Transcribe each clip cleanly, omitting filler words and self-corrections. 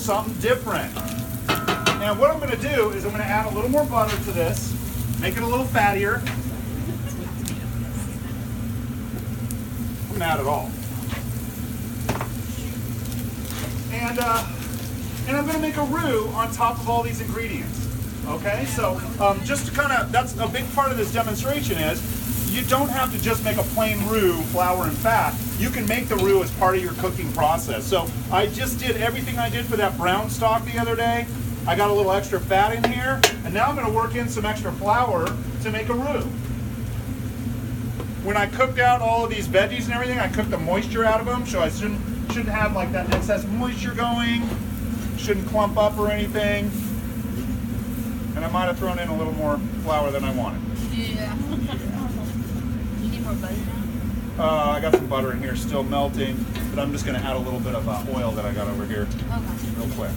something different. And what I'm going to do is I'm going to add a little more butter to this, make it a little fattier. I'm going to add it all. And I'm going to make a roux on top of all these ingredients. Okay, so just to kind of, that's a big part of this demonstration is you don't have to just make a plain roux, flour and fat. You can make the roux as part of your cooking process. So I just did everything I did for that brown stock the other day. I got a little extra fat in here, and now I'm going to work in some extra flour to make a roux. When I cooked out all of these veggies and everything, I cooked the moisture out of them, so I shouldn't have like that excess moisture going, shouldn't clump up or anything. And I might have thrown in a little more flour than I wanted. Yeah. You need more butter now? I got some butter in here still melting, but I'm just going to add a little bit of oil that I got over here real quick.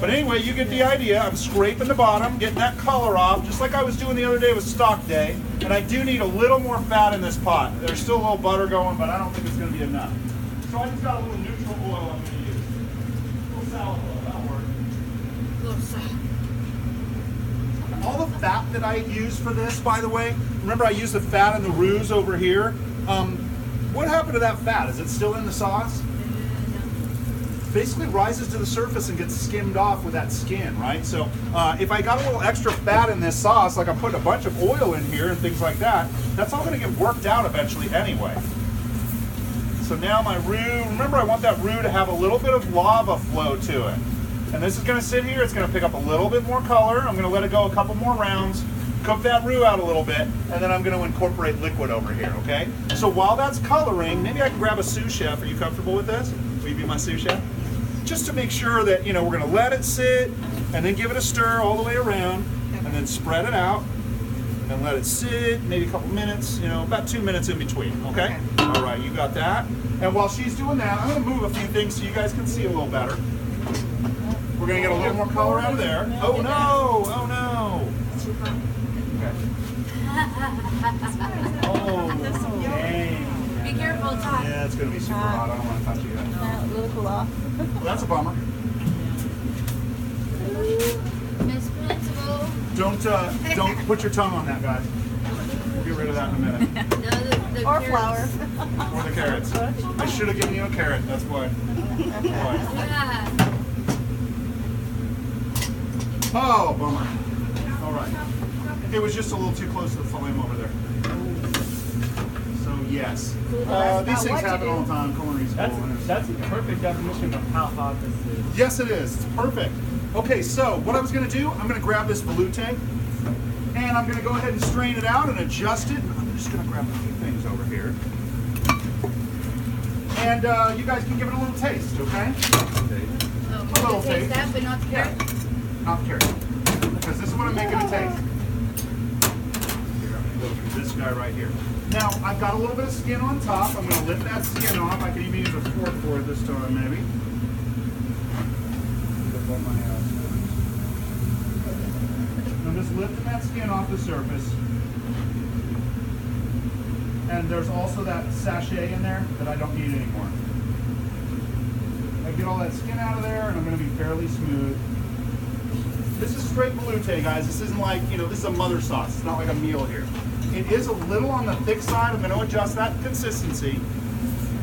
But anyway, you get the idea. I'm scraping the bottom, getting that color off, just like I was doing the other day with stock day. And I do need a little more fat in this pot. There's still a little butter going, but I don't think it's going to be enough. So I just got a little neutral oil I'm going to use. A little salad oil, that'll work. A little salad. All the fat that I use for this, by the way, remember I used the fat in the roux over here. What happened to that fat? Is it still in the sauce? Basically rises to the surface and gets skimmed off with that skin, right? So if I got a little extra fat in this sauce, like I'm putting a bunch of oil in here and things like that, that's all going to get worked out eventually anyway. So now my roux, remember I want that roux to have a little bit of lava flow to it. And this is going to sit here, it's going to pick up a little bit more color. I'm going to let it go a couple more rounds, cook that roux out a little bit, and then I'm going to incorporate liquid over here, okay? So while that's coloring, maybe I can grab a sous chef. Are you comfortable with this? Will you be my sous chef? Just to make sure that, you know, we're going to let it sit and then give it a stir all the way around and then spread it out and let it sit maybe a couple minutes, you know, about 2 minutes in between, okay? All right, you got that. And while she's doing that, I'm going to move a few things so you guys can see a little better. We're going to get a little more color out of there. Oh no, oh no. Okay. Oh, dang. Be careful, it's hot. Yeah, it's going to be super hot. I don't want to touch you guys. A little cool off. Well, that's a bummer. Miss Principal. Don't put your tongue on that, guys. We'll get rid of that in a minute. No, the Or carrots. flour. Or the carrots. I should have given you a carrot. That's why. Yeah. Oh, bummer. All right. It was just a little too close to the flame over there. So yes, these things happen all the time. Culinary school. That's a perfect definition of how hot this is. Yes, it is. It's perfect. Okay, so what I was going to do, I'm going to grab this veloute, and I'm going to go ahead and strain it out and adjust it. I'm just going to grab a few things over here. And you guys can give it a little taste, okay? Oh, A little taste taste. that, but not the carrot. Not the carrot. Because this is what I'm making it taste. Here, I'm going to go through this guy right here. Now, I've got a little bit of skin on top. I'm going to lift that skin off. I can even use a fork for it this time, maybe. I'm just lifting that skin off the surface. And there's also that sachet in there that I don't need anymore. I get all that skin out of there, and I'm going to be fairly smooth. This is straight veloute, guys. This isn't like, you know, this is a mother sauce. It's not like a meal here. It is a little on the thick side. I'm going to adjust that consistency.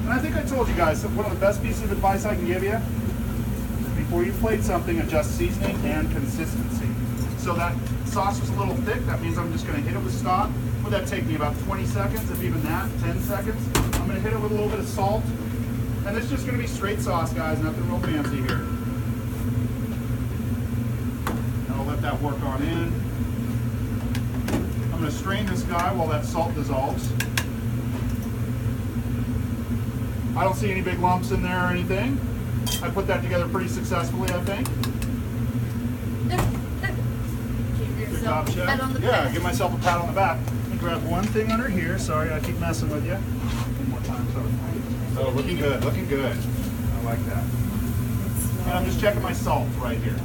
And I think I told you guys that one of the best pieces of advice I can give you, before you plate something, adjust seasoning and consistency. So that sauce was a little thick. That means I'm just going to hit it with stock. Would that take me about 20 seconds, if even that, 10 seconds? I'm going to hit it with a little bit of salt. And it's just going to be straight sauce, guys. Nothing real fancy here. And I'll let that work on in. I'm going to strain this guy while that salt dissolves. I don't see any big lumps in there or anything. I put that together pretty successfully, I think. Good job, Chef. Yeah, give myself a pat on the back. Let me grab one thing under here. Sorry, I keep messing with you. One more time, sorry. Oh, looking good, looking good. I like that. And I'm just checking my salt right here.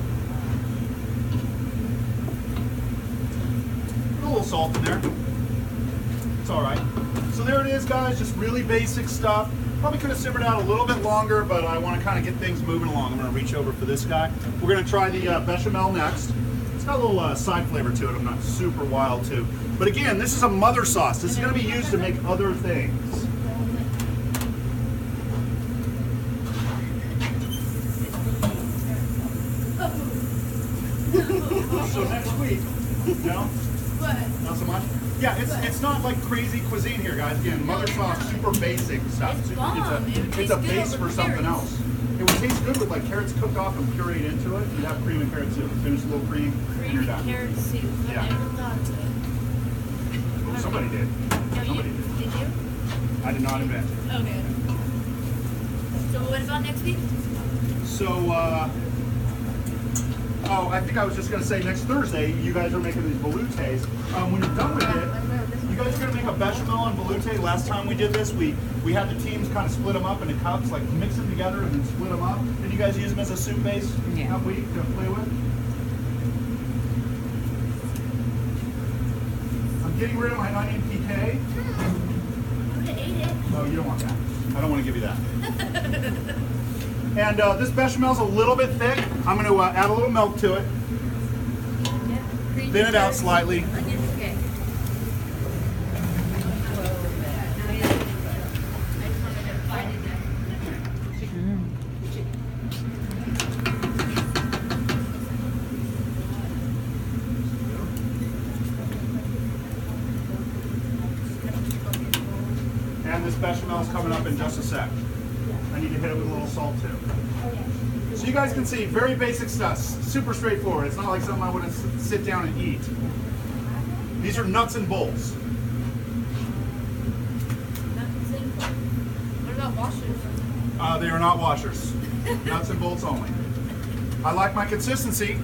Put a little salt in there. It's all right. So there it is, guys. Just really basic stuff. Probably could have simmered out a little bit longer, but I want to kind of get things moving along. I'm going to reach over for this guy. We're going to try the bechamel next. It's got a little side flavor to it. I'm not super wild to. But again, this is a mother sauce. This is going to be used to make other things. So next week, no? What? Not so much? Yeah, it's not like crazy cuisine here, guys. Again, mother sauce, super basic stuff. It's bomb. It would It's taste a good base over for something carrots. else. It would taste good with like carrots cooked off and pureed into it. You'd have cream and carrot soup. Finish a little cream, and Cream you're and done. carrot soup. I Yeah. never thought of it. Well, somebody did. No, Somebody you, did. did you? I did not invent it. Okay. So what about next week? So, oh, I think I was just going to say next Thursday, you guys are making these veloutes. When you're done with it, you guys are going to make a bechamel and veloute. Last time we did this, we had the teams kind of split them up into cups, like mix them together and then split them up. And you guys use them as a soup base that week to play with? I'm getting rid of my onion PK. I would have ate it. Oh, you don't want that. I don't want to give you that. And this bechamel's a little bit thick. I'm going to add a little milk to it. Yeah. Cream Thin and it out carrot slightly. soup. Onion, okay. I just wanted to find it there. And this bechamel's coming up in just a sec. I need to hit it with a little salt too. So you guys can see, very basic stuff, super straightforward. It's not like something I want to sit down and eat. These are nuts and bolts. What about washers? They are not washers. Nuts and bolts only. I like my consistency.